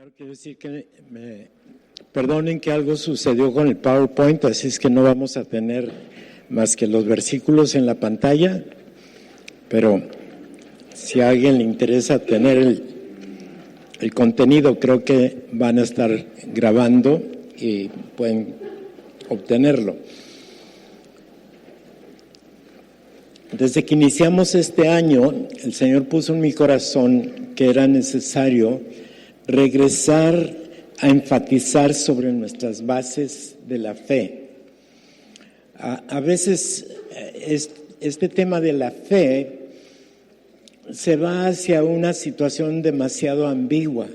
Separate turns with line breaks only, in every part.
Primero quiero decir que perdonen que algo sucedió con el PowerPoint, así es que no vamos a tener más que los versículos en la pantalla, pero si a alguien le interesa tener el contenido, creo que van a estar grabando y pueden obtenerlo. Desde que iniciamos este año, el Señor puso en mi corazón que era necesario regresar a enfatizar sobre nuestras bases de la fe. A veces este tema de la fe se va hacia una situación demasiado ambigua.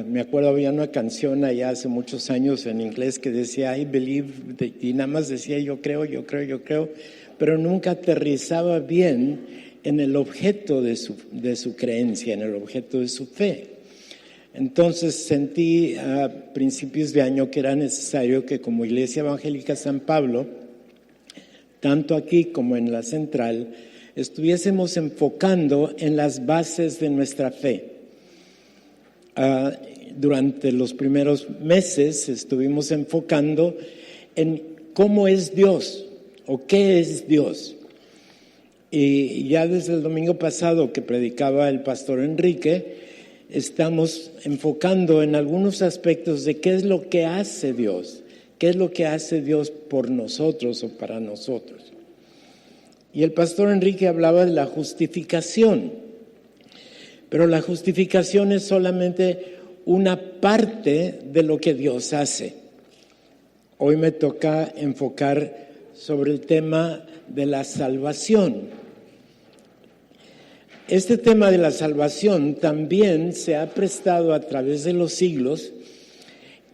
Me acuerdo, había una canción allá hace muchos años en inglés que decía I believe, y nada más decía yo creo, pero nunca aterrizaba bien en el objeto de su creencia, en el objeto de su fe. Entonces sentí a principios de año que era necesario que como Iglesia Evangélica San Pablo, tanto aquí como en la central, estuviésemos enfocando en las bases de nuestra fe. Durante los primeros meses estuvimos enfocando en cómo es Dios o qué es Dios. Y ya desde el domingo pasado que predicaba el pastor Enrique, estamos enfocando en algunos aspectos de qué es lo que hace Dios, qué es lo que hace Dios por nosotros o para nosotros. Y el pastor Enrique hablaba de la justificación, pero la justificación es solamente una parte de lo que Dios hace. Hoy me toca enfocar sobre el tema de la salvación. Este tema de la salvación también se ha prestado a través de los siglos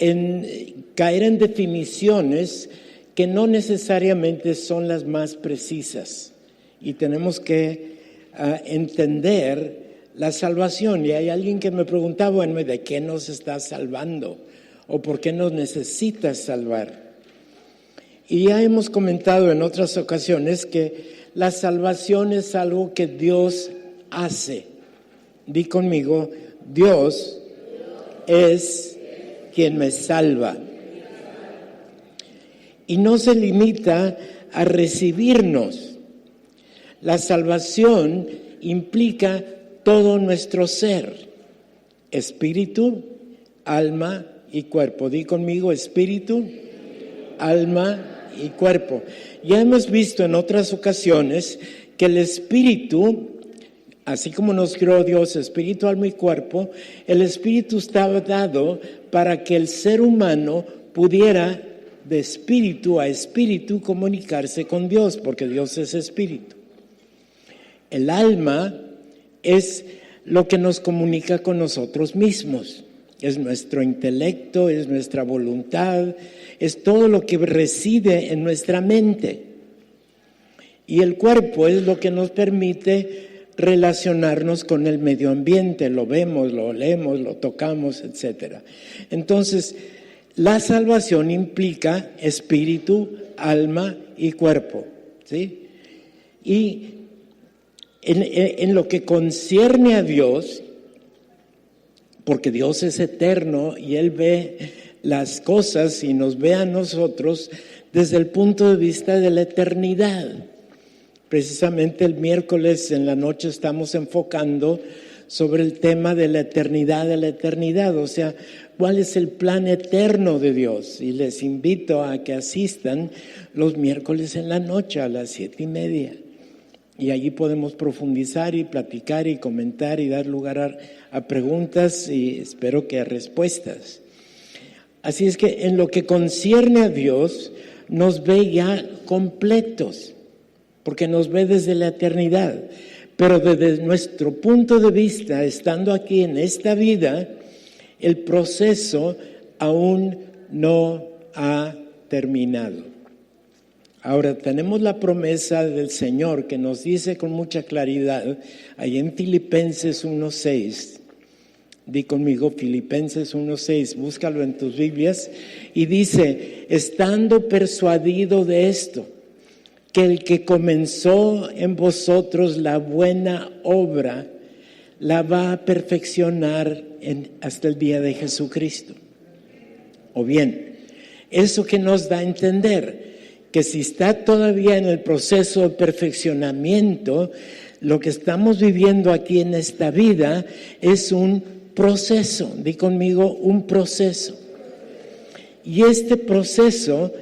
en caer en definiciones que no necesariamente son las más precisas y tenemos que entender la salvación. Y hay alguien que me preguntaba, bueno, ¿de qué nos está salvando? ¿O por qué nos necesitas salvar? Y ya hemos comentado en otras ocasiones que la salvación es algo que Dios hace. Di conmigo, Dios es quien me salva. Y no se limita a recibirnos. La salvación implica todo nuestro ser, espíritu, alma y cuerpo. Di conmigo, espíritu, alma y cuerpo. Ya hemos visto en otras ocasiones que el espíritu, así como nos creó Dios, espíritu, alma y cuerpo, el espíritu estaba dado para que el ser humano pudiera de espíritu a espíritu comunicarse con Dios, porque Dios es espíritu. El alma es lo que nos comunica con nosotros mismos, es nuestro intelecto, es nuestra voluntad, es todo lo que reside en nuestra mente. Y el cuerpo es lo que nos permite relacionarnos con el medio ambiente, lo vemos, lo olemos, lo tocamos, etc. Entonces, la salvación implica espíritu, alma y cuerpo, ¿sí? Y en lo que concierne a Dios, porque Dios es eterno y Él ve las cosas y nos ve a nosotros desde el punto de vista de la eternidad. Precisamente el miércoles en la noche estamos enfocando sobre el tema de la eternidad, o sea, cuál es el plan eterno de Dios. Y les invito a que asistan los miércoles en la noche a las 7:30. Y allí podemos profundizar y platicar y comentar y dar lugar a preguntas y espero que a respuestas. Así es que en lo que concierne a Dios, nos ve ya completos, porque nos ve desde la eternidad. Pero desde nuestro punto de vista, estando aquí en esta vida, el proceso aún no ha terminado. Ahora tenemos la promesa del Señor que nos dice con mucha claridad, ahí en Filipenses 1:6, di conmigo Filipenses 1:6, búscalo en tus Biblias, y dice, estando persuadido de esto, que el que comenzó en vosotros la buena obra, la va a perfeccionar hasta el día de Jesucristo. O bien, eso que nos da a entender que si está todavía en el proceso de perfeccionamiento, lo que estamos viviendo aquí en esta vida es un proceso. Di conmigo, un proceso. Y este proceso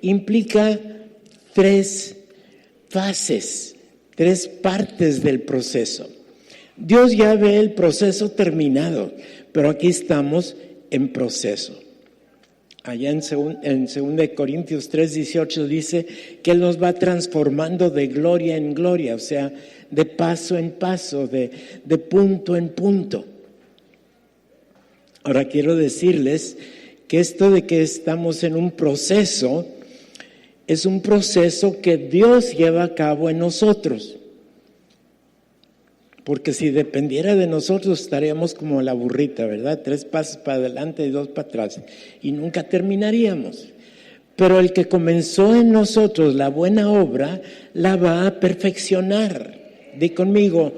implica 3 fases, 3 partes del proceso. Dios ya ve el proceso terminado, pero aquí estamos en proceso. Allá en 2 Corintios 3:18 dice que Él nos va transformando de gloria en gloria, o sea, de paso en paso, de punto en punto. Ahora quiero decirles que esto de que estamos en un proceso, es un proceso que Dios lleva a cabo en nosotros. Porque si dependiera de nosotros estaríamos como la burrita, ¿verdad? 3 pasos para adelante y 2 para atrás. Y nunca terminaríamos. Pero el que comenzó en nosotros la buena obra, la va a perfeccionar. Di conmigo,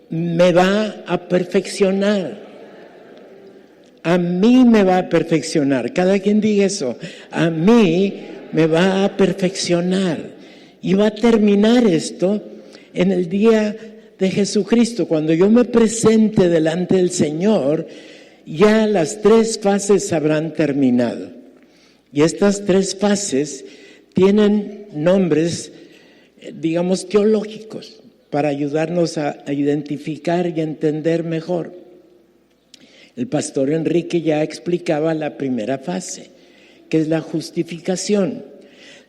me va a perfeccionar. A mí me va a perfeccionar. Cada quien diga eso. A mí me va a perfeccionar. Y va a terminar esto en el día de Jesucristo. Cuando yo me presente delante del Señor, ya las 3 fases habrán terminado. Y estas 3 fases tienen nombres, digamos, teológicos, para ayudarnos a identificar y entender mejor. El pastor Enrique ya explicaba la primera fase, que es la justificación.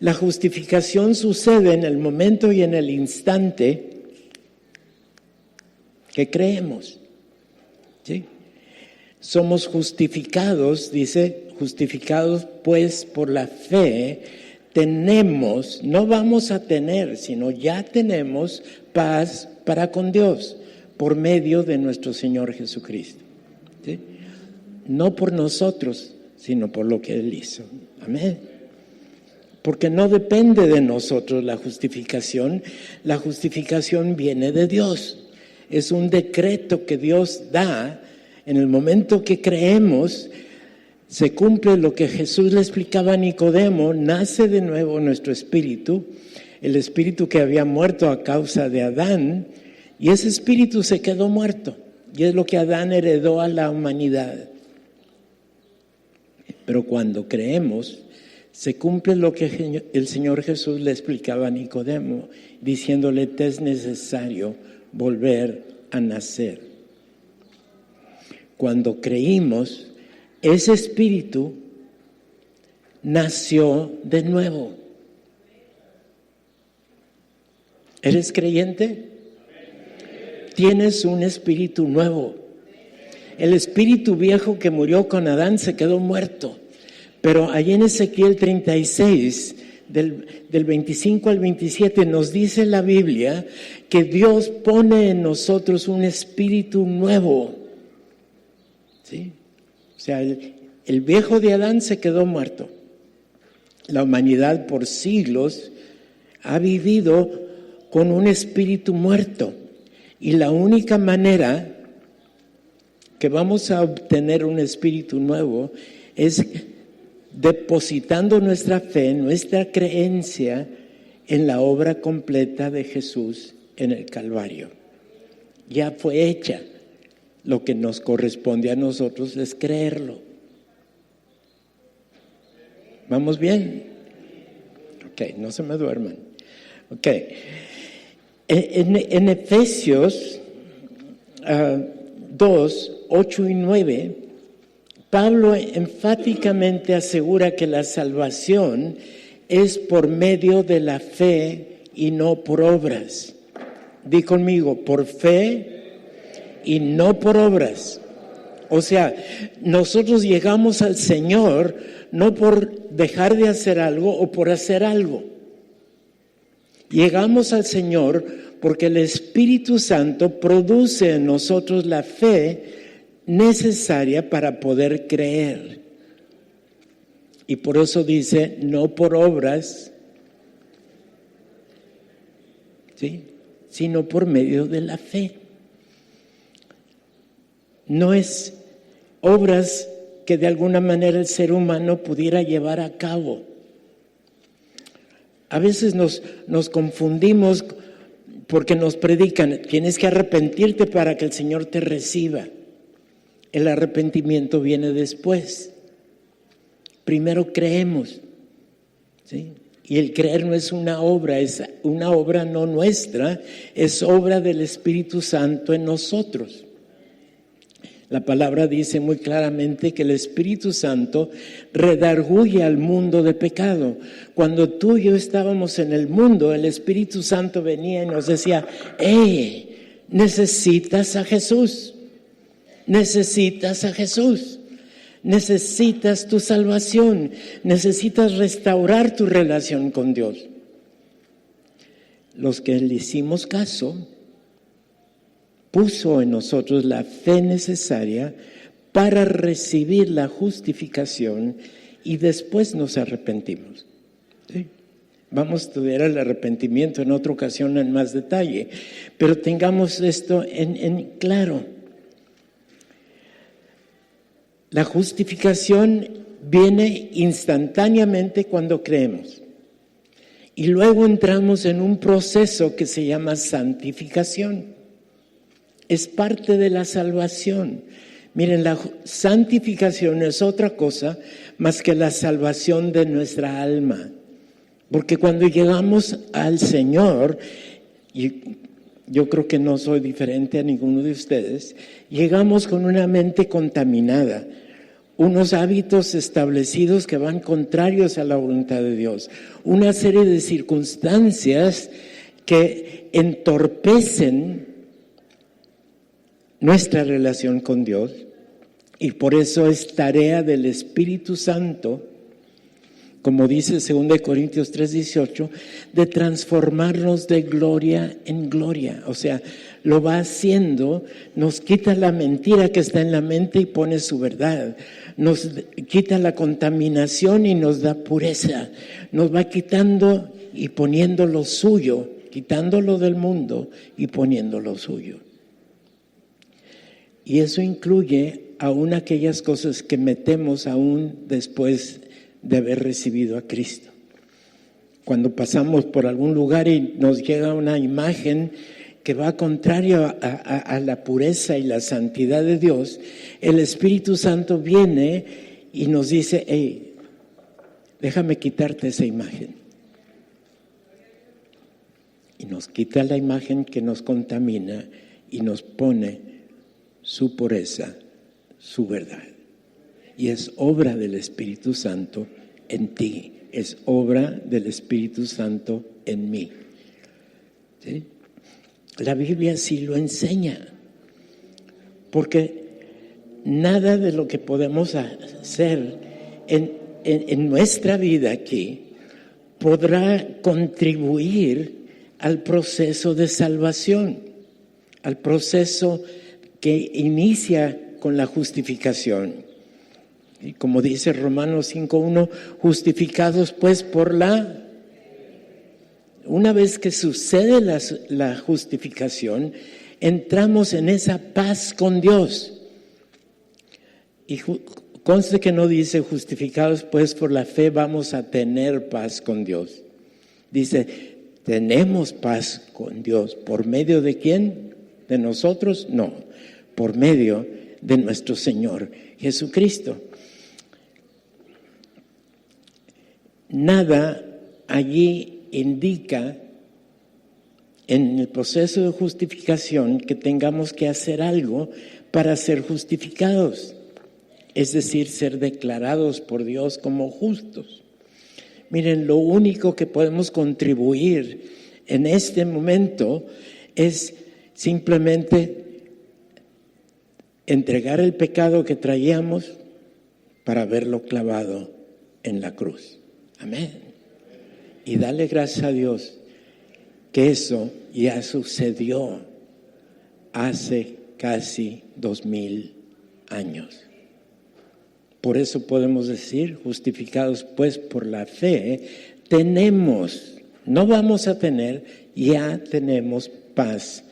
La justificación sucede en el momento y en el instante que creemos. ¿Sí? Somos justificados, dice, justificados pues por la fe, tenemos, no vamos a tener, sino ya tenemos paz para con Dios por medio de nuestro Señor Jesucristo. ¿Sí? No por nosotros, sino por lo que Él hizo. Amén. Porque no depende de nosotros la justificación viene de Dios. Es un decreto que Dios da. En el momento que creemos, se cumple lo que Jesús le explicaba a Nicodemo, nace de nuevo nuestro espíritu, el espíritu que había muerto a causa de Adán, y ese espíritu se quedó muerto, y es lo que Adán heredó a la humanidad. Pero cuando creemos, se cumple lo que el Señor Jesús le explicaba a Nicodemo, diciéndole, te es necesario volver a nacer. Cuando creímos, ese espíritu nació de nuevo. ¿Eres creyente? Tienes un espíritu nuevo. El espíritu viejo que murió con Adán se quedó muerto. Pero allí en Ezequiel 36, del 25 al 27, nos dice la Biblia que Dios pone en nosotros un espíritu nuevo. ¿Sí? O sea, el viejo de Adán se quedó muerto. La humanidad por siglos ha vivido con un espíritu muerto. Y la única manera que vamos a obtener un espíritu nuevo es depositando nuestra fe, nuestra creencia en la obra completa de Jesús en el Calvario. Ya fue hecha. Lo que nos corresponde a nosotros es creerlo. ¿Vamos bien? Ok, no se me duerman. Ok. En Efesios 2, 8 y 9, Pablo enfáticamente asegura que la salvación es por medio de la fe y no por obras. Di conmigo, por fe y no por obras. O sea, nosotros llegamos al Señor no por dejar de hacer algo o por hacer algo. Llegamos al Señor porque el Espíritu Santo produce en nosotros la fe necesaria para poder creer. Y por eso dice, no por obras, ¿sí?, sino por medio de la fe. no es obras que de alguna manera el ser humano pudiera llevar a cabo. A veces nos confundimos porque nos predican, tienes que arrepentirte para que el Señor te reciba. El arrepentimiento viene después. Primero creemos, ¿sí? Y el creer no es una obra, es una obra no nuestra, es obra del Espíritu Santo en nosotros. La palabra dice muy claramente que el Espíritu Santo redarguye al mundo de pecado. Cuando tú y yo estábamos en el mundo, el Espíritu Santo venía y nos decía, necesitas a Jesús, necesitas a Jesús, necesitas tu salvación, necesitas restaurar tu relación con Dios. Los que le hicimos caso, puso en nosotros la fe necesaria para recibir la justificación y después nos arrepentimos. ¿Sí? Vamos a estudiar el arrepentimiento en otra ocasión en más detalle, pero tengamos esto en claro. La justificación viene instantáneamente cuando creemos y luego entramos en un proceso que se llama santificación. Es parte de la salvación. Miren, la santificación es otra cosa más que la salvación de nuestra alma. Porque cuando llegamos al Señor, y yo creo que no soy diferente a ninguno de ustedes, llegamos con una mente contaminada, unos hábitos establecidos que van contrarios a la voluntad de Dios, una serie de circunstancias que entorpecen nuestra relación con Dios, y por eso es tarea del Espíritu Santo, como dice 2 Corintios 3:18, de transformarnos de gloria en gloria. O sea, lo va haciendo, nos quita la mentira que está en la mente y pone su verdad, nos quita la contaminación y nos da pureza, nos va quitando y poniendo lo suyo, quitándolo del mundo y poniendo lo suyo. Y eso incluye aún aquellas cosas que metemos aún después de haber recibido a Cristo. Cuando pasamos por algún lugar y nos llega una imagen que va contrario a la pureza y la santidad de Dios, el Espíritu Santo viene y nos dice, déjame quitarte esa imagen. Y nos quita la imagen que nos contamina y nos pone su pureza, su verdad. Y es obra del Espíritu Santo en ti, es obra del Espíritu Santo en mí. ¿Sí? La Biblia sí lo enseña, porque nada de lo que podemos hacer en nuestra vida aquí podrá contribuir al proceso de salvación, al proceso que inicia con la justificación. Y como dice Romanos 5:1, justificados pues por una vez que sucede la justificación, entramos en esa paz con Dios. Y conste que no dice justificados pues por la fe vamos a tener paz con Dios. Dice, tenemos paz con Dios. ¿Por medio de quién? ¿De nosotros? No, por medio de nuestro Señor Jesucristo. Nada allí indica en el proceso de justificación que tengamos que hacer algo para ser justificados, es decir, ser declarados por Dios como justos. Miren, lo único que podemos contribuir en este momento es simplemente entregar el pecado que traíamos para verlo clavado en la cruz. Amén. Y darle gracias a Dios que eso ya sucedió hace casi 2000 años. Por eso podemos decir, justificados pues por la fe, tenemos, no vamos a tener, ya tenemos paz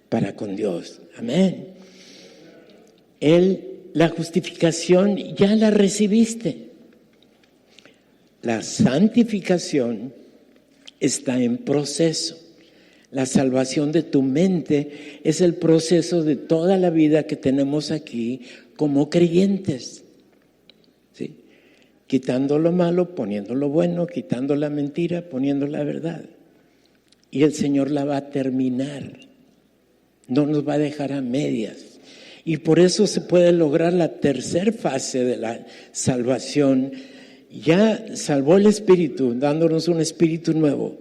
para con Dios. Amén. La justificación ya la recibiste. La santificación está en proceso. La salvación de tu mente es el proceso de toda la vida que tenemos aquí como creyentes. ¿Sí? Quitando lo malo, poniendo lo bueno, quitando la mentira, poniendo la verdad. Y el Señor la va a terminar. No nos va a dejar a medias. Y por eso se puede lograr la tercera fase de la salvación. Ya salvó el espíritu, dándonos un espíritu nuevo.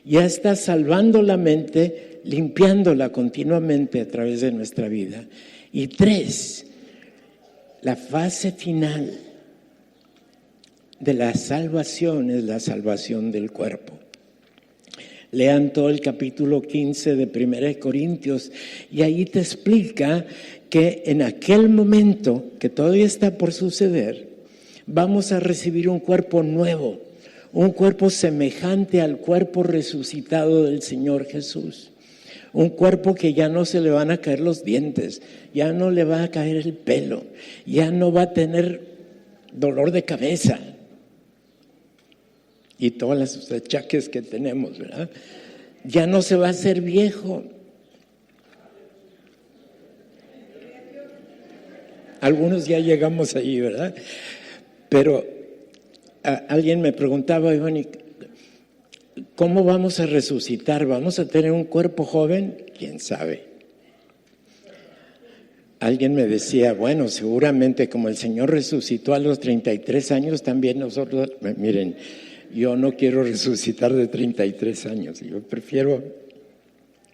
Ya está salvando la mente, limpiándola continuamente a través de nuestra vida. Y 3, la fase final de la salvación es la salvación del cuerpo. Lean todo el capítulo 15 de 1 Corintios y ahí te explica que en aquel momento, que todavía está por suceder, vamos a recibir un cuerpo nuevo, un cuerpo semejante al cuerpo resucitado del Señor Jesús. Un cuerpo que ya no se le van a caer los dientes, ya no le va a caer el pelo, ya no va a tener dolor de cabeza. Y todas las achaques que tenemos, ¿verdad? Ya no se va a hacer viejo. Algunos ya llegamos ahí, ¿verdad? Pero alguien me preguntaba, Iván, ¿cómo vamos a resucitar? ¿Vamos a tener un cuerpo joven? ¿Quién sabe? Alguien me decía, bueno, seguramente como el Señor resucitó a los 33 años, también nosotros, miren, yo no quiero resucitar de 33 años, yo prefiero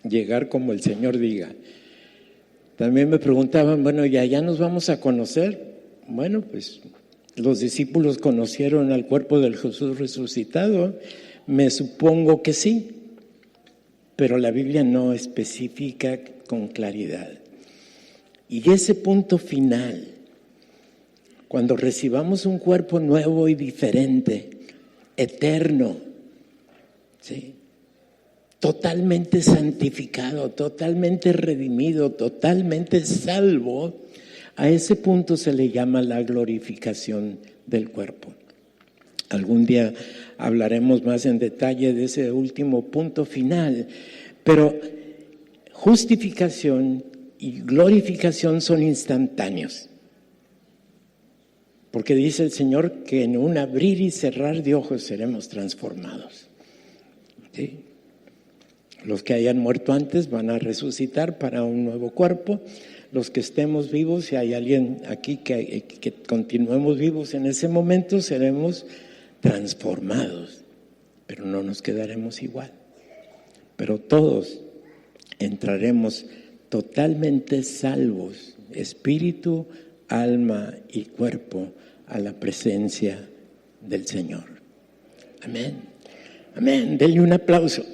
llegar como el Señor diga. También me preguntaban, bueno, ¿y allá nos vamos a conocer? Bueno, pues los discípulos conocieron al cuerpo del Jesús resucitado, me supongo que sí, pero la Biblia no especifica con claridad. Y ese punto final, cuando recibamos un cuerpo nuevo y diferente, eterno, ¿sí? Totalmente santificado, totalmente redimido, totalmente salvo, a ese punto se le llama la glorificación del cuerpo. Algún día hablaremos más en detalle de ese último punto final, pero justificación y glorificación son instantáneos. Porque dice el Señor que en un abrir y cerrar de ojos seremos transformados. ¿Sí? Los que hayan muerto antes van a resucitar para un nuevo cuerpo. Los que estemos vivos, si hay alguien aquí que continuemos vivos en ese momento, seremos transformados. Pero no nos quedaremos igual. Pero todos entraremos totalmente salvos, espíritu, alma y cuerpo, a la presencia del Señor. Amén. Amén. Denle un aplauso.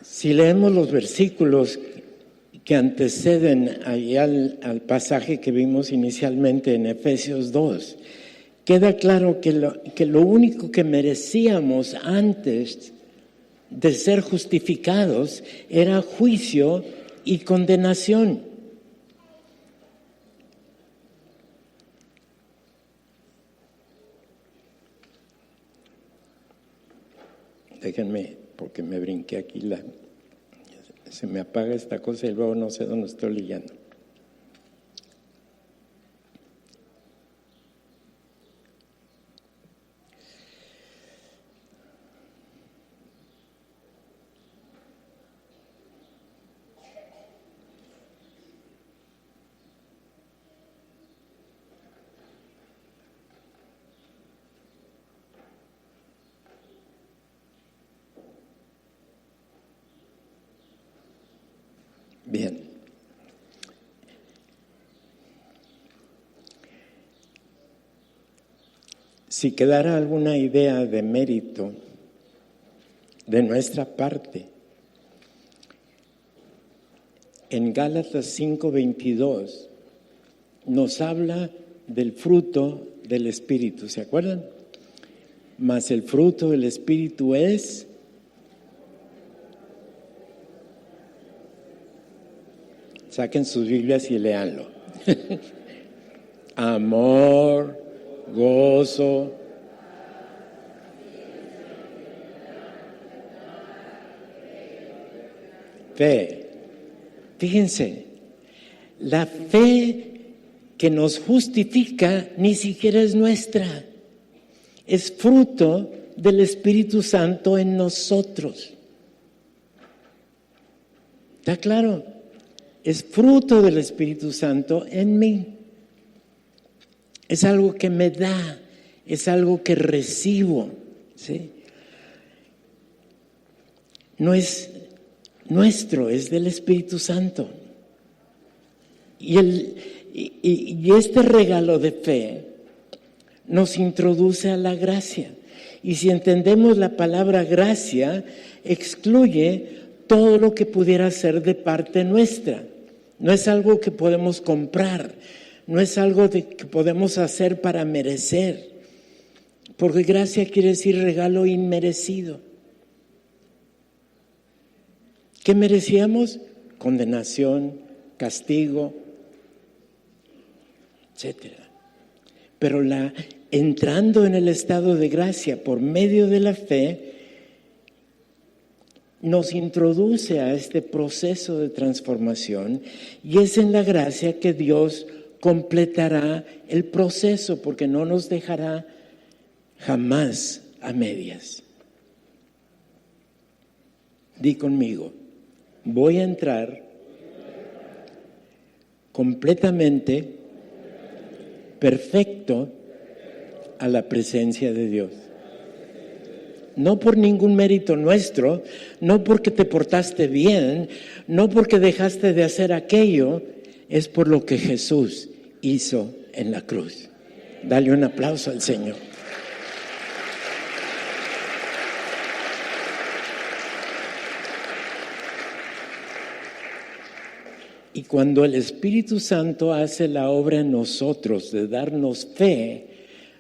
Si leemos los versículos que anteceden ahí al pasaje que vimos inicialmente en Efesios 2, queda claro que lo único que merecíamos antes de ser justificados era juicio y condenación. Déjenme, porque me brinqué aquí, se me apaga esta cosa y luego no sé dónde estoy leyendo. Bien. Si quedara alguna idea de mérito de nuestra parte, en Gálatas 5:22 nos habla del fruto del Espíritu, ¿se acuerdan? mas el fruto del Espíritu es saquen sus Biblias y léanlo. Amor, gozo, fe. Fíjense, la fe que nos justifica ni siquiera es nuestra, es fruto del Espíritu Santo en nosotros. ¿Está claro? Es fruto del Espíritu Santo en mí. Es algo que me da, es algo que recibo, ¿sí? No es nuestro, es del Espíritu Santo. Y este regalo de fe nos introduce a la gracia. Y si entendemos la palabra gracia, excluye todo lo que pudiera ser de parte nuestra. No es algo que podemos comprar, no es algo que podemos hacer para merecer, porque gracia quiere decir regalo inmerecido. ¿Qué merecíamos? Condenación, castigo, etcétera. Pero entrando en el estado de gracia por medio de la fe, nos introduce a este proceso de transformación, y es en la gracia que Dios completará el proceso, porque no nos dejará jamás a medias. Di conmigo, voy a entrar completamente perfecto a la presencia de Dios. No por ningún mérito nuestro, no porque te portaste bien, no porque dejaste de hacer aquello, es por lo que Jesús hizo en la cruz. Dale un aplauso al Señor. Y cuando el Espíritu Santo hace la obra en nosotros de darnos fe,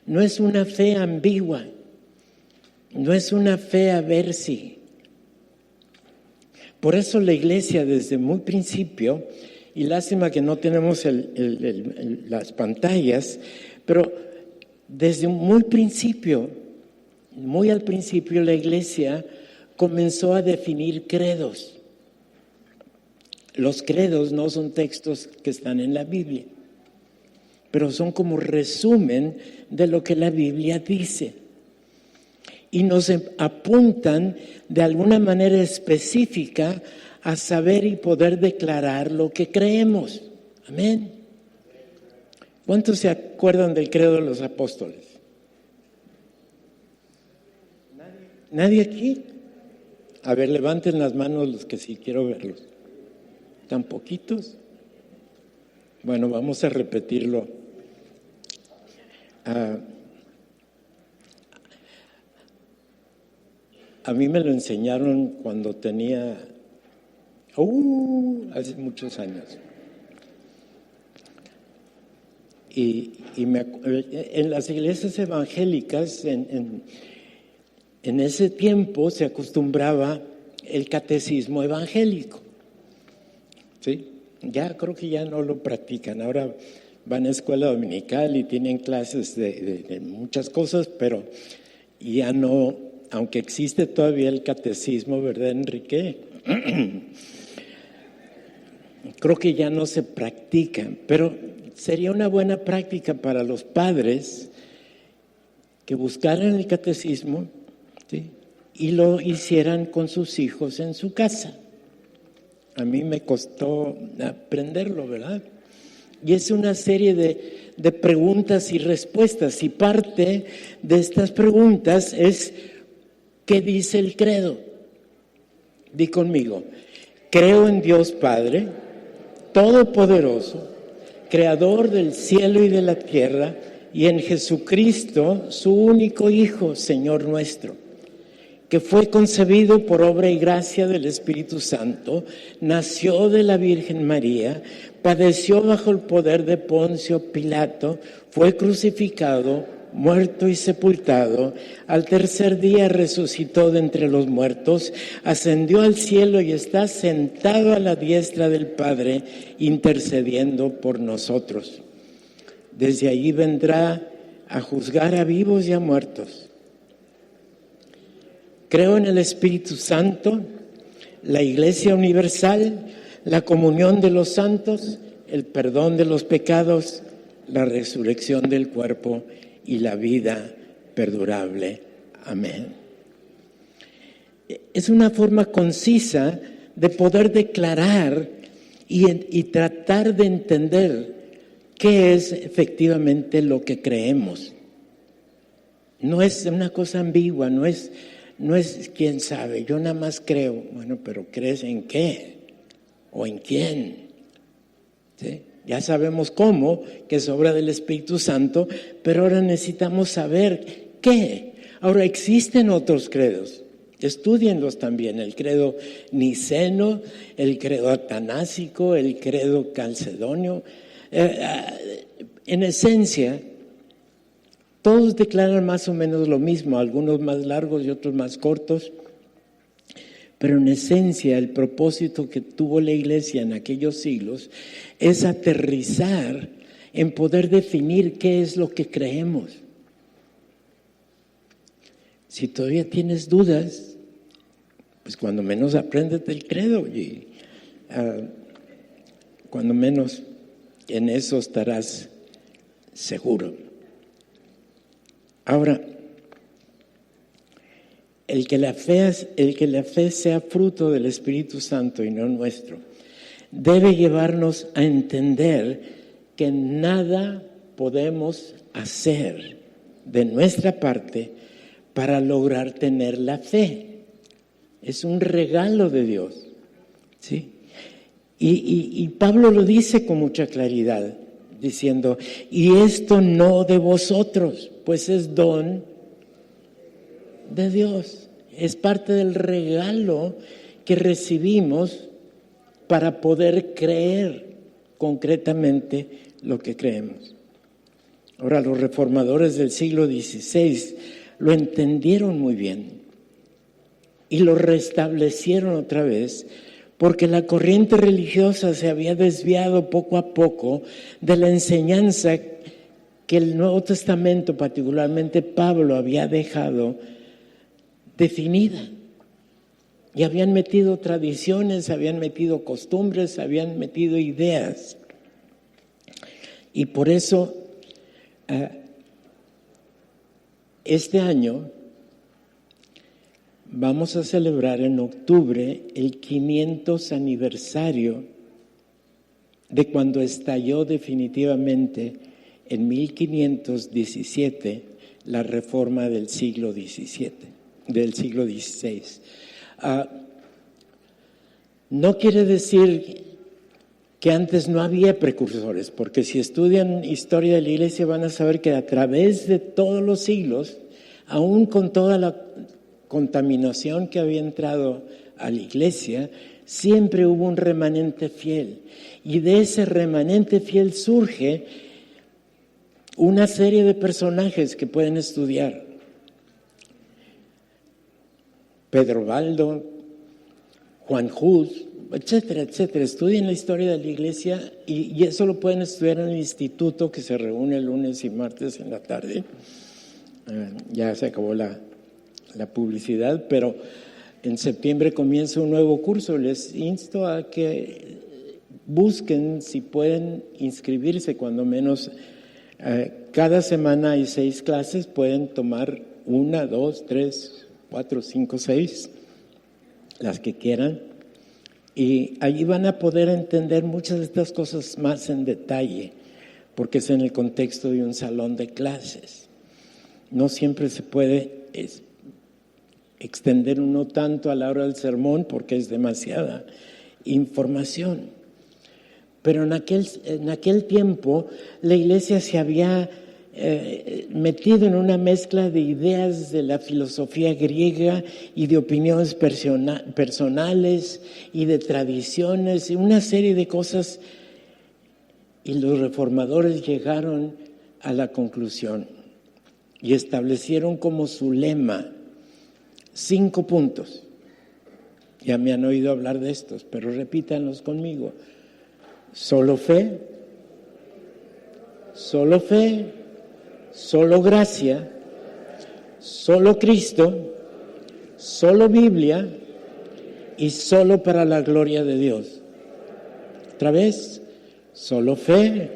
no es una fe ambigua, no es una fe a ver si. Por eso la iglesia desde muy principio, y lástima que no tenemos las pantallas, pero desde muy principio, muy al principio, la iglesia comenzó a definir credos. Los credos no son textos que están en la Biblia, pero son como resumen de lo que la Biblia dice. Y nos apuntan de alguna manera específica a saber y poder declarar lo que creemos. Amén. ¿Cuántos se acuerdan del credo de los apóstoles? ¿Nadie aquí? A ver, levanten las manos los que sí quiero verlos. ¿Tan poquitos? Bueno, vamos a repetirlo. A mí me lo enseñaron cuando tenía, hace muchos años. Y en las iglesias evangélicas, en ese tiempo se acostumbraba el catecismo evangélico. ¿Sí? Ya creo que ya no lo practican. Ahora van a escuela dominical y tienen clases de muchas cosas, pero ya no, aunque existe todavía el catecismo, ¿verdad, Enrique? Creo que ya no se practica, pero sería una buena práctica para los padres que buscaran el catecismo, ¿sí?, y lo hicieran con sus hijos en su casa. A mí me costó aprenderlo, ¿verdad? Y es una serie de preguntas y respuestas, y parte de estas preguntas es: ¿qué dice el credo? Di conmigo: creo en Dios Padre Todopoderoso, Creador del cielo y de la tierra, y en Jesucristo, su único Hijo, Señor nuestro, que fue concebido por obra y gracia del Espíritu Santo, nació de la Virgen María, padeció bajo el poder de Poncio Pilato, fue crucificado, muerto y sepultado, al tercer día resucitó de entre los muertos, ascendió al cielo y está sentado a la diestra del Padre, intercediendo por nosotros. Desde allí vendrá a juzgar a vivos y a muertos. Creo en el Espíritu Santo, la Iglesia universal, la comunión de los santos, el perdón de los pecados, la resurrección del cuerpo y la vida perdurable. Amén. Es una forma concisa de poder declarar y tratar de entender qué es efectivamente lo que creemos. No es una cosa ambigua, no es quién sabe, yo nada más creo. Bueno, pero ¿crees en qué? ¿O en quién? ¿Sí? Ya sabemos cómo, que es obra del Espíritu Santo, pero ahora necesitamos saber qué. Ahora existen otros credos, estúdienlos también, el credo niceno, el credo atanásico, el credo calcedonio. En esencia, todos declaran más o menos lo mismo, algunos más largos y otros más cortos, pero en esencia el propósito que tuvo la Iglesia en aquellos siglos es aterrizar en poder definir qué es lo que creemos. Si todavía tienes dudas, pues cuando menos apréndete el credo y cuando menos en eso estarás seguro. Ahora, el que la fe sea fruto del Espíritu Santo y no nuestro, debe llevarnos a entender que nada podemos hacer de nuestra parte para lograr tener la fe. Es un regalo de Dios, ¿sí? Y Pablo lo dice con mucha claridad, diciendo, y esto no de vosotros, pues es don de Dios, es parte del regalo que recibimos para poder creer concretamente lo que creemos. Ahora, los reformadores del siglo XVI lo entendieron muy bien y lo restablecieron otra vez, porque la corriente religiosa se había desviado poco a poco de la enseñanza que el Nuevo Testamento, particularmente Pablo, había dejado definida. Y habían metido tradiciones, habían metido costumbres, habían metido ideas. Y por eso, este año vamos a celebrar en octubre el 500 aniversario de cuando estalló definitivamente en 1517 la reforma del siglo XVI. No quiere decir que antes no había precursores, porque si estudian historia de la Iglesia van a saber que a través de todos los siglos, aún con toda la contaminación que había entrado a la Iglesia, siempre hubo un remanente fiel. Y de ese remanente fiel surge una serie de personajes que pueden estudiar. Pedro Baldo, Juan Hus, etcétera, etcétera. Estudien la historia de la Iglesia y eso lo pueden estudiar en el instituto que se reúne lunes y martes en la tarde. Ya se acabó la publicidad, pero en septiembre comienza un nuevo curso. Les insto a que busquen si pueden inscribirse, cuando menos. Cada semana hay 6 clases, pueden tomar 1, 2, 3, 4, 5, 6, las que quieran, y allí van a poder entender muchas de estas cosas más en detalle, porque es en el contexto de un salón de clases. No siempre se puede extender uno tanto a la hora del sermón porque es demasiada información. Pero en aquel tiempo la Iglesia se había metido en una mezcla de ideas de la filosofía griega y de opiniones personales y de tradiciones y una serie de cosas, y los reformadores llegaron a la conclusión: y establecieron como su lema 5 puntos. Ya me han oído hablar de estos, pero repítanlos conmigo. Solo fe, solo fe, solo gracia, solo Cristo, solo Biblia y solo para la gloria de Dios. Otra vez, solo fe,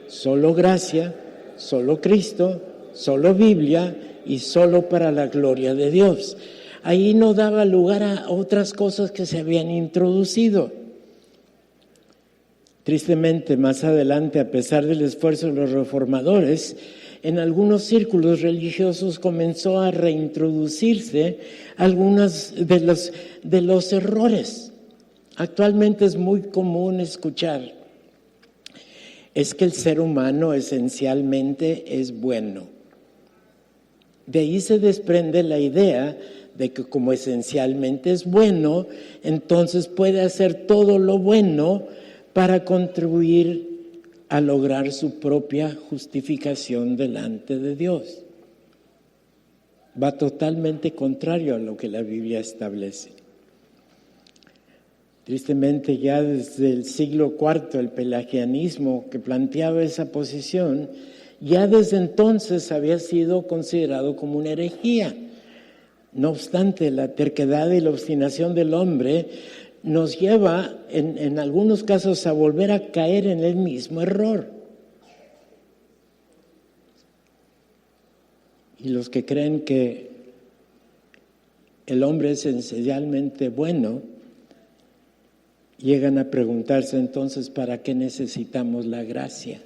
solo gracia, solo Cristo, solo Biblia y solo para la gloria de Dios. Ahí no daba lugar a otras cosas que se habían introducido. Tristemente, más adelante, a pesar del esfuerzo de los reformadores, en algunos círculos religiosos comenzó a reintroducirse algunos de los errores. Actualmente es muy común escuchar, es que el ser humano esencialmente es bueno. De ahí se desprende la idea de que como esencialmente es bueno, entonces puede hacer todo lo bueno para contribuir a lograr su propia justificación delante de Dios. Va totalmente contrario a lo que la Biblia establece. Tristemente, ya desde el siglo IV, el pelagianismo que planteaba esa posición, ya desde entonces había sido considerado como una herejía. No obstante, la terquedad y la obstinación del hombre nos lleva, en algunos casos, a volver a caer en el mismo error. Y los que creen que el hombre es esencialmente bueno, llegan a preguntarse entonces, ¿para qué necesitamos la gracia?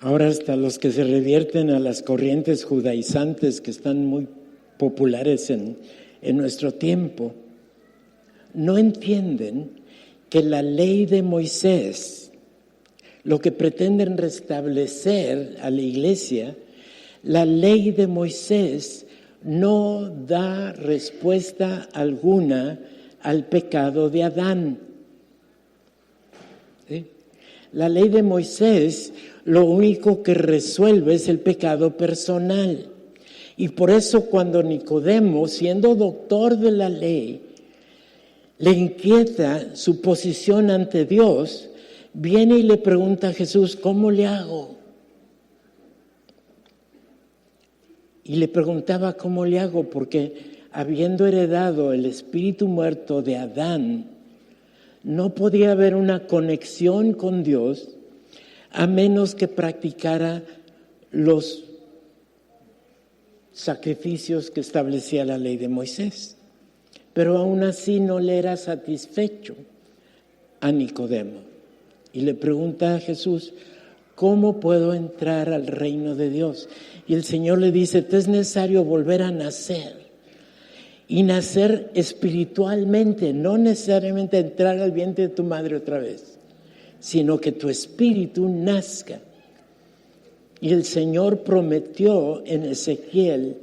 Ahora hasta los que se revierten a las corrientes judaizantes que están muy populares en nuestro tiempo, no entienden que la ley de Moisés, lo que pretenden restablecer a la iglesia, la ley de Moisés no da respuesta alguna al pecado de Adán. ¿Sí? La ley de Moisés lo único que resuelve es el pecado personal. Y por eso cuando Nicodemo, siendo doctor de la ley, le inquieta su posición ante Dios, viene y le pregunta a Jesús, ¿cómo le hago? Y le preguntaba, ¿cómo le hago? Porque habiendo heredado el espíritu muerto de Adán, no podía haber una conexión con Dios a menos que practicara los sacrificios que establecía la ley de Moisés. Pero aún así no le era satisfecho a Nicodemo. Y le pregunta a Jesús, ¿cómo puedo entrar al reino de Dios? Y el Señor le dice, te es necesario volver a nacer. Y nacer espiritualmente, no necesariamente entrar al vientre de tu madre otra vez, sino que tu espíritu nazca. Y el Señor prometió en Ezequiel,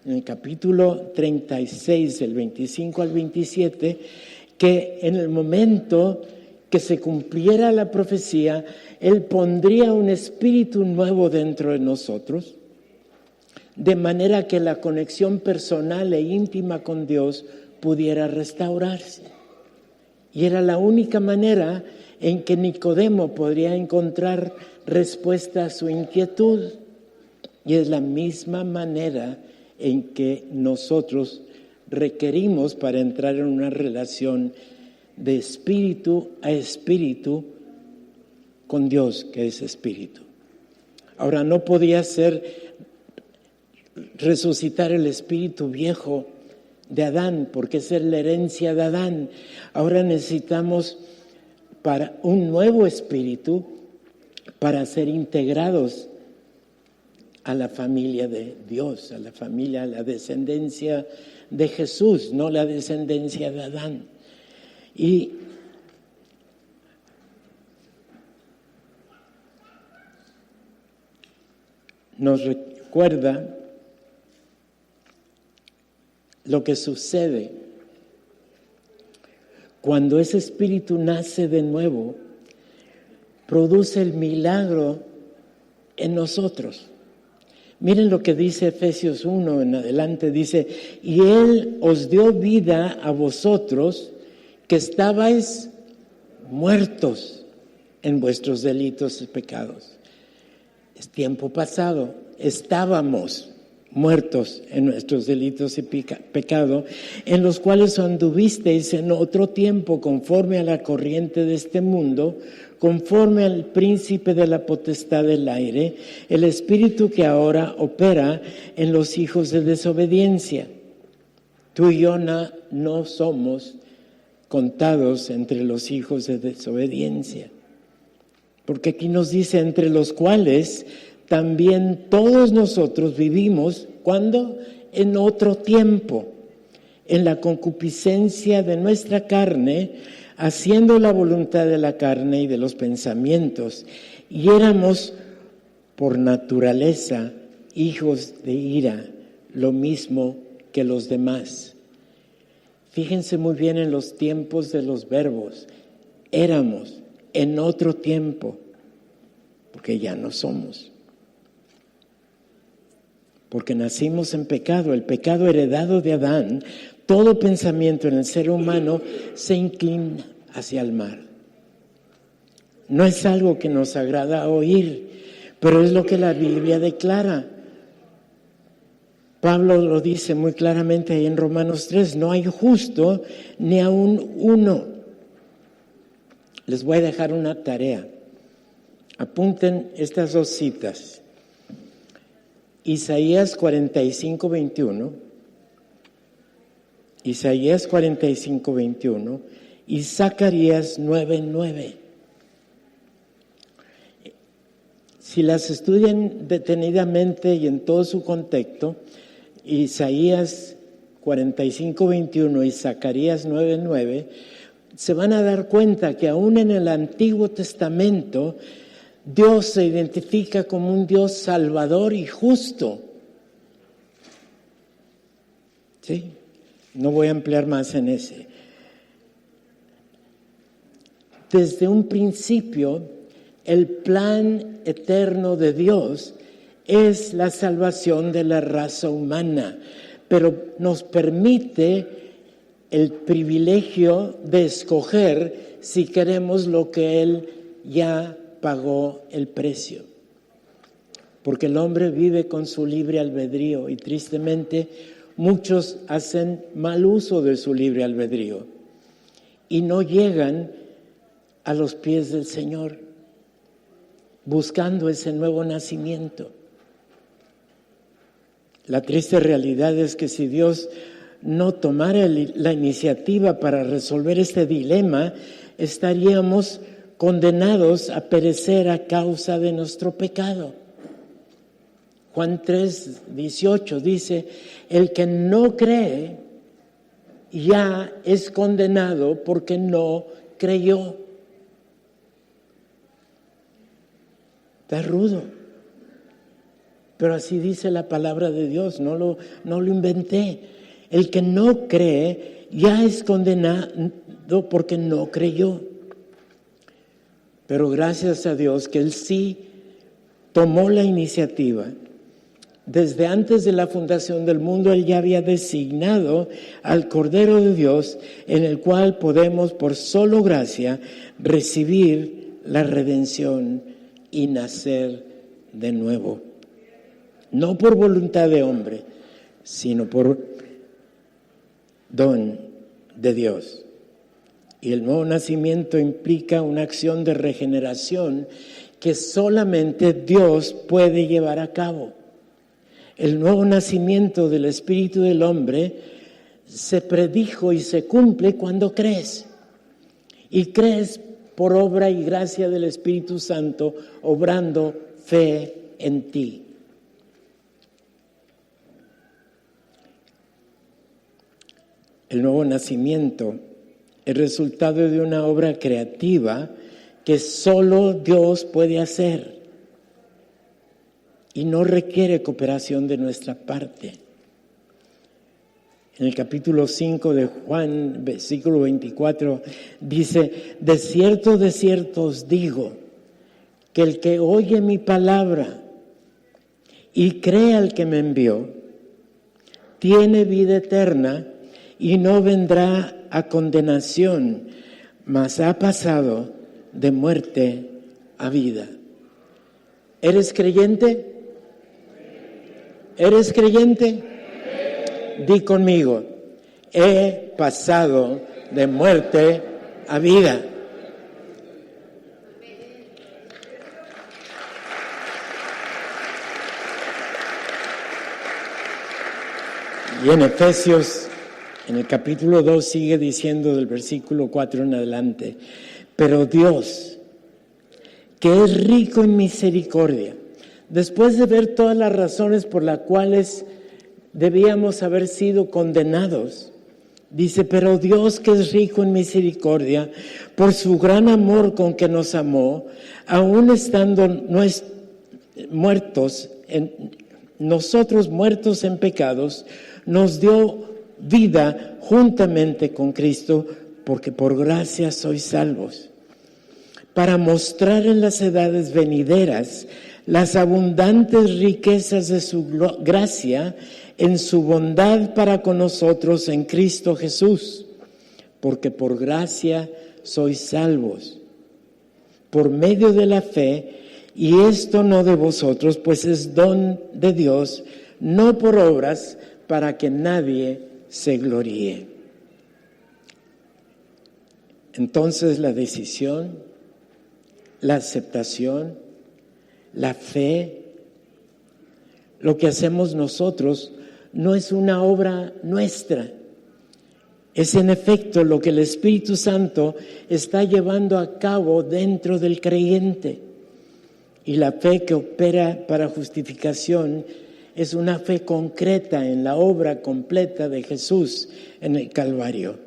en el capítulo 36, del 25 al 27, que en el momento que se cumpliera la profecía, Él pondría un espíritu nuevo dentro de nosotros, de manera que la conexión personal e íntima con Dios pudiera restaurarse. Y era la única manera en que Nicodemo podría encontrar respuesta a su inquietud. Y es la misma manera en que nosotros requerimos para entrar en una relación de espíritu a espíritu con Dios, que es espíritu. Ahora, no podía ser resucitar el espíritu viejo de Adán, porque esa es la herencia de Adán. Ahora necesitamos para un nuevo espíritu para ser integrados a la familia de Dios, a la familia, a la descendencia de Jesús, no la descendencia de Adán. Y nos recuerda lo que sucede cuando ese espíritu nace de nuevo. produce el milagro en nosotros. Miren lo que dice Efesios 1 en adelante, dice, y Él os dio vida a vosotros que estabais muertos en vuestros delitos y pecados. Es tiempo pasado, estábamos muertos en nuestros delitos y pecado, en los cuales anduvisteis en otro tiempo conforme a la corriente de este mundo, conforme al príncipe de la potestad del aire, el espíritu que ahora opera en los hijos de desobediencia. Tú y yo no somos contados entre los hijos de desobediencia, porque aquí nos dice entre los cuales también todos nosotros vivimos, ¿cuándo? En otro tiempo, en la concupiscencia de nuestra carne, haciendo la voluntad de la carne y de los pensamientos, y éramos por naturaleza hijos de ira, lo mismo que los demás. Fíjense muy bien en los tiempos de los verbos. Éramos en otro tiempo, porque ya no somos. Porque nacimos en pecado, el pecado heredado de Adán, todo pensamiento en el ser humano se inclina hacia el mal. No es algo que nos agrada oír, pero es lo que la Biblia declara. Pablo lo dice muy claramente ahí en Romanos 3, no hay justo ni aun uno. Les voy a dejar una tarea. Apunten estas dos citas. Isaías 45:21, Isaías 45:21 y Zacarías 9:9. Si las estudian detenidamente y en todo su contexto, Isaías 45:21 y Zacarías 9:9, se van a dar cuenta que aún en el Antiguo Testamento Dios se identifica como un Dios salvador y justo. ¿Sí? No voy a ampliar más en ese. Desde un principio, el plan eterno de Dios es la salvación de la raza humana, pero nos permite el privilegio de escoger si queremos lo que Él ya pagó el precio. Porque el hombre vive con su libre albedrío y tristemente muchos hacen mal uso de su libre albedrío y no llegan a los pies del Señor buscando ese nuevo nacimiento. La triste realidad es que si Dios no tomara la iniciativa para resolver este dilema, estaríamos condenados a perecer a causa de nuestro pecado. Juan 3:18 dice, el que no cree ya es condenado porque no creyó. Está rudo, pero así dice la palabra de Dios, no lo inventé. El que no cree ya es condenado porque no creyó. Pero gracias a Dios que Él sí tomó la iniciativa. Desde antes de la fundación del mundo, Él ya había designado al Cordero de Dios, en el cual podemos, por solo gracia, recibir la redención y nacer de nuevo. No por voluntad de hombre, sino por don de Dios. Y el nuevo nacimiento implica una acción de regeneración que solamente Dios puede llevar a cabo. El nuevo nacimiento del espíritu del hombre se predijo y se cumple cuando crees. Y crees por obra y gracia del Espíritu Santo, obrando fe en ti. El nuevo nacimiento es resultado de una obra creativa que solo Dios puede hacer y no requiere cooperación de nuestra parte. En el capítulo 5 de Juan, versículo 24, dice, de cierto os digo, que el que oye mi palabra y cree al que me envió, tiene vida eterna y no vendrá a condenación, mas ha pasado de muerte a vida. ¿Eres creyente? ¿Eres creyente? Di conmigo, he pasado de muerte a vida. Y en Efesios, en el capítulo 2, sigue diciendo del versículo 4 en adelante, pero Dios, que es rico en misericordia, después de ver todas las razones por las cuales debíamos haber sido condenados, dice, pero Dios, que es rico en misericordia, por su gran amor con que nos amó, aun estando nosotros muertos en pecados, nos dio vida juntamente con Cristo, porque por gracia sois salvos, para mostrar en las edades venideras las abundantes riquezas de su gracia en su bondad para con nosotros en Cristo Jesús, porque por gracia sois salvos, por medio de la fe, y esto no de vosotros, pues es don de Dios, no por obras, para que nadie se gloríe. Entonces la decisión, la aceptación, la fe, lo que hacemos nosotros no es una obra nuestra, es en efecto lo que el Espíritu Santo está llevando a cabo dentro del creyente. Y la fe que opera para justificación es una fe concreta en la obra completa de Jesús en el Calvario.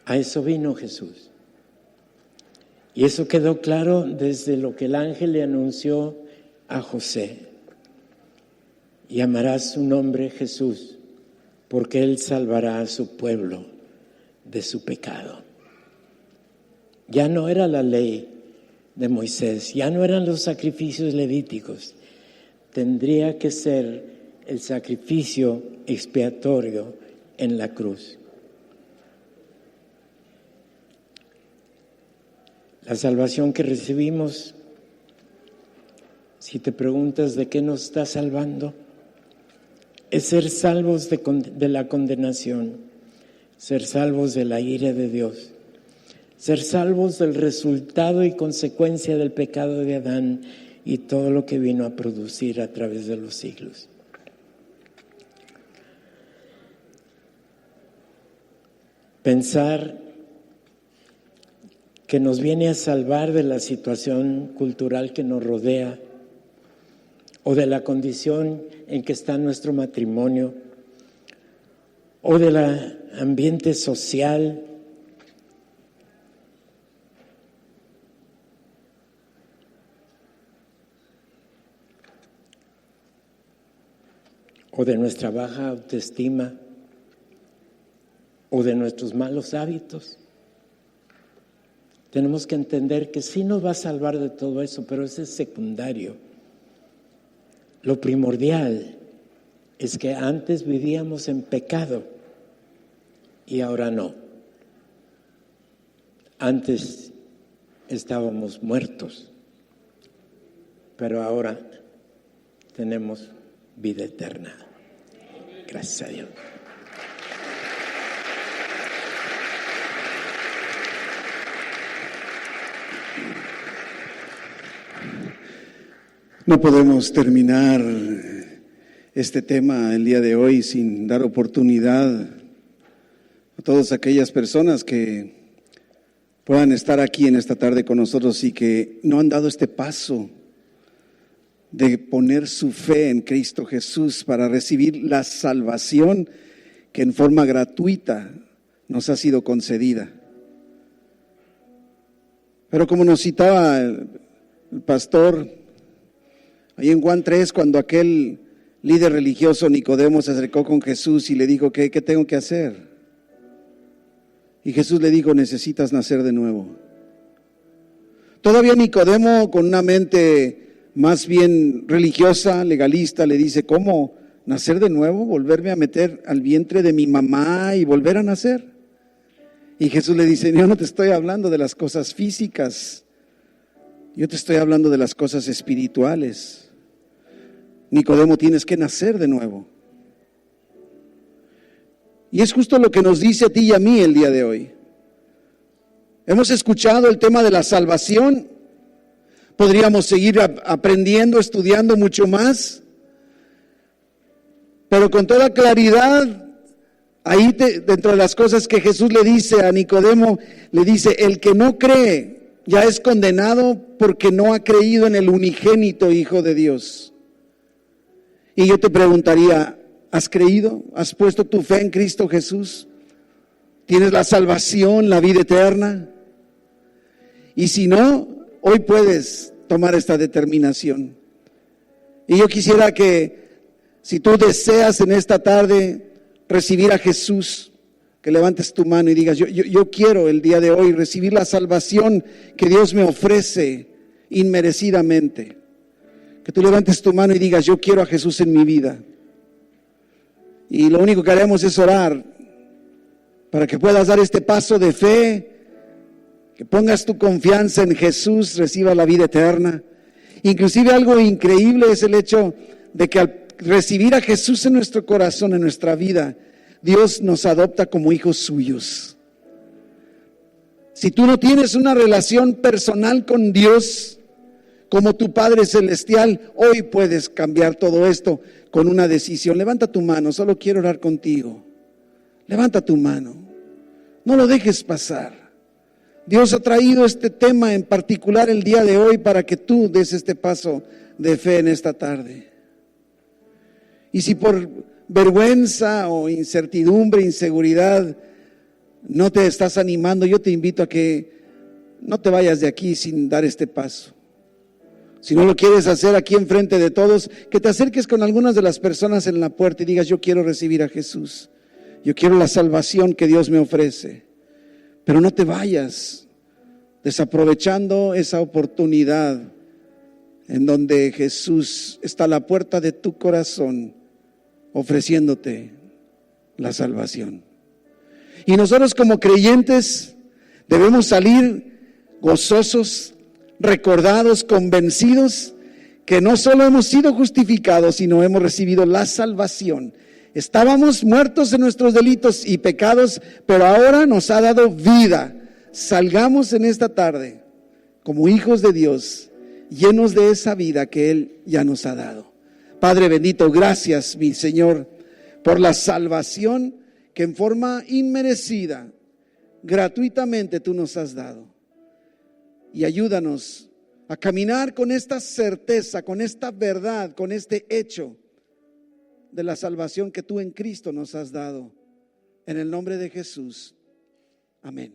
A eso vino Jesús. Y eso quedó claro desde lo que el ángel le anunció a José. Llamarás su nombre Jesús, porque él salvará a su pueblo de su pecado. Ya no era la ley de Moisés, ya no eran los sacrificios levíticos. Tendría que ser el sacrificio expiatorio en la cruz. La salvación que recibimos, si te preguntas de qué nos está salvando, es ser salvos de la condenación, ser salvos de la ira de Dios, ser salvos del resultado y consecuencia del pecado de Adán y todo lo que vino a producir a través de los siglos. Pensar que nos viene a salvar de la situación cultural que nos rodea o de la condición en que está nuestro matrimonio o del ambiente social o de nuestra baja autoestima o de nuestros malos hábitos. Tenemos que entender que sí nos va a salvar de todo eso, pero eso es secundario. Lo primordial es que antes vivíamos en pecado y ahora no. Antes estábamos muertos, pero ahora tenemos vida eterna. Gracias a Dios.
No podemos terminar este tema el día de hoy sin dar oportunidad a todas aquellas personas que puedan estar aquí en esta tarde con nosotros y que no han dado este paso de poner su fe en Cristo Jesús para recibir la salvación que en forma gratuita nos ha sido concedida. Pero como nos citaba el pastor, ahí en Juan 3, cuando aquel líder religioso Nicodemo se acercó con Jesús y le dijo, ¿qué tengo que hacer? Y Jesús le dijo, necesitas nacer de nuevo. Todavía Nicodemo, con una mente más bien religiosa, legalista, le dice: ¿cómo nacer de nuevo? ¿Volverme a meter al vientre de mi mamá y volver a nacer? Y Jesús le dice: yo no te estoy hablando de las cosas físicas, yo te estoy hablando de las cosas espirituales. Nicodemo, tienes que nacer de nuevo. Y es justo lo que nos dice a ti y a mí el día de hoy. Hemos escuchado el tema de la salvación. Podríamos seguir aprendiendo, estudiando mucho más. Pero con toda claridad, ahí dentro de las cosas que Jesús le dice a Nicodemo, le dice: el que no cree ya es condenado porque no ha creído en el unigénito Hijo de Dios. Y yo te preguntaría: ¿has creído? ¿Has puesto tu fe en Cristo Jesús? ¿Tienes la salvación, la vida eterna? Y si no, hoy puedes tomar esta determinación. Y yo quisiera que, si tú deseas en esta tarde recibir a Jesús, que levantes tu mano y digas: yo quiero el día de hoy recibir la salvación que Dios me ofrece inmerecidamente. Que tú levantes tu mano y digas: yo quiero a Jesús en mi vida. Y lo único que haremos es orar para que puedas dar este paso de fe, que pongas tu confianza en Jesús, reciba la vida eterna. Inclusive algo increíble es el hecho de que al recibir a Jesús en nuestro corazón, en nuestra vida, Dios nos adopta como hijos suyos. Si tú no tienes una relación personal con Dios como tu Padre Celestial, hoy puedes cambiar todo esto con una decisión. Levanta tu mano, solo quiero orar contigo. Levanta tu mano, no lo dejes pasar. Dios ha traído este tema en particular el día de hoy para que tú des este paso de fe en esta tarde. Y si por vergüenza o incertidumbre, inseguridad, no te estás animando, yo te invito a que no te vayas de aquí sin dar este paso. Si no lo quieres hacer aquí enfrente de todos, que te acerques con algunas de las personas en la puerta y digas: yo quiero recibir a Jesús, yo quiero la salvación que Dios me ofrece. Pero no te vayas desaprovechando esa oportunidad en donde Jesús está a la puerta de tu corazón ofreciéndote la salvación. Y nosotros como creyentes debemos salir gozosos, recordados, convencidos que no solo hemos sido justificados, sino hemos recibido la salvación. Estábamos muertos en nuestros delitos y pecados, pero ahora nos ha dado vida. Salgamos en esta tarde como hijos de Dios, llenos de esa vida que Él ya nos ha dado. Padre bendito, gracias, mi Señor, por la salvación que en forma inmerecida, gratuitamente tú nos has dado. Y ayúdanos a caminar con esta certeza, con esta verdad, con este hecho de la salvación que tú en Cristo nos has dado. En el nombre de Jesús. Amén.